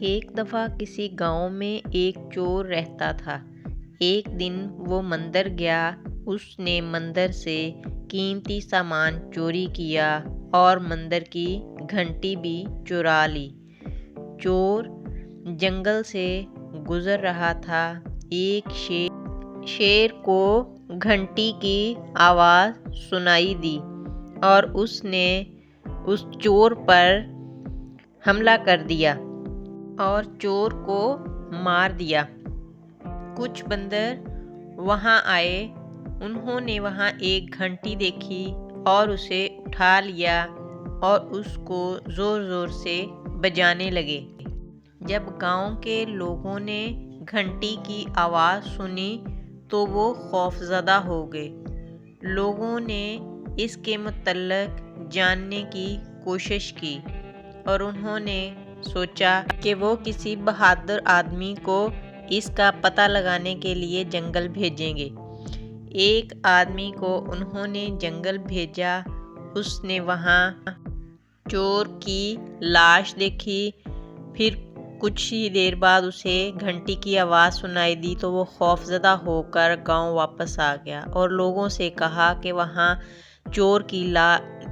ایک دفعہ کسی گاؤں میں ایک چور رہتا تھا۔ ایک دن وہ مندر گیا۔ اس نے مندر سے قیمتی سامان چوری کیا اور مندر کی گھنٹی بھی چرا لی۔ چور جنگل سے گزر رہا تھا۔ ایک شیر کو گھنٹی کی آواز سنائی دی اور اس نے اس چور پر حملہ کر دیا اور چور کو مار دیا۔ کچھ بندر وہاں آئے۔ انہوں نے وہاں ایک گھنٹی دیکھی اور اسے اٹھا لیا اور اس کو زور زور سے بجانے لگے۔ جب گاؤں کے لوگوں نے گھنٹی کی آواز سنی تو وہ خوفزدہ ہو گئے۔ لوگوں نے اس کے متعلق جاننے کی کوشش کی اور انہوں نے سوچا کہ وہ کسی بہادر آدمی کو اس کا پتہ لگانے کے لیے جنگل بھیجیں گے۔ ایک آدمی کو انہوں نے جنگل بھیجا۔ اس نے وہاں چور کی لاش دیکھی۔ پھر کچھ ہی دیر بعد اسے گھنٹی کی آواز سنائی دی تو وہ خوفزدہ ہو کر گاؤں واپس آ گیا اور لوگوں سے کہا کہ وہاں چور کی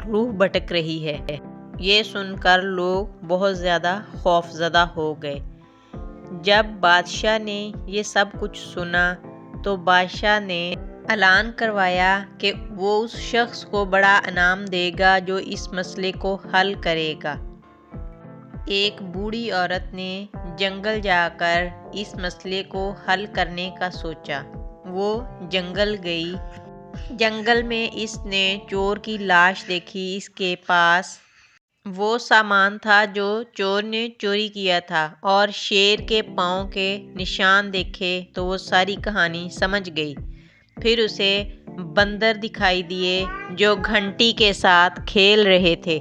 روح بھٹک رہی ہے۔ یہ سن کر لوگ بہت زیادہ خوفزدہ ہو گئے۔ جب بادشاہ نے یہ سب کچھ سنا تو بادشاہ نے اعلان کروایا کہ وہ اس شخص کو بڑا انعام دے گا جو اس مسئلے کو حل کرے گا۔ ایک بوڑھی عورت نے جنگل جا کر اس مسئلے کو حل کرنے کا سوچا۔ وہ جنگل گئی۔ جنگل میں اس نے چور کی لاش دیکھی۔ اس کے پاس وہ سامان تھا جو چور نے چوری کیا تھا اور شیر کے پاؤں کے نشان دیکھے تو وہ ساری کہانی سمجھ گئی۔ پھر اسے بندر دکھائی دیے جو گھنٹی کے ساتھ کھیل رہے تھے۔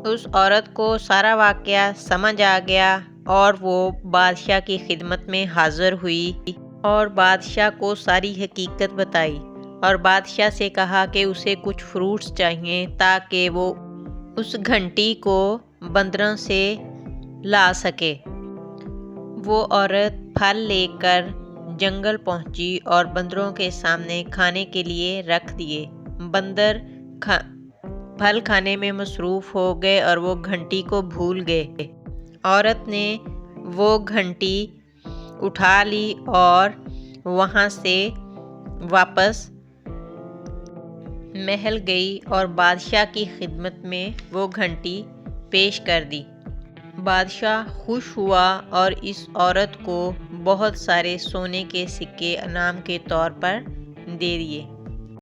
اس عورت کو سارا واقعہ سمجھ آ گیا اور وہ بادشاہ کی خدمت میں حاضر ہوئی اور بادشاہ کو ساری حقیقت بتائی اور بادشاہ سے کہا کہ اسے کچھ فروٹس چاہیے تاکہ وہ اس گھنٹی کو بندروں سے لا سکے۔ وہ عورت پھل لے کر جنگل پہنچی اور بندروں کے سامنے کھانے کے لیے رکھ دیے۔ بندر پھل کھانے میں مصروف ہو گئے اور وہ گھنٹی کو بھول گئے۔ عورت نے وہ گھنٹی اٹھا لی اور وہاں سے واپس محل گئی اور بادشاہ کی خدمت میں وہ گھنٹی پیش کر دی۔ بادشاہ خوش ہوا اور اس عورت کو بہت سارے سونے کے سکے انعام کے طور پر دے دیے۔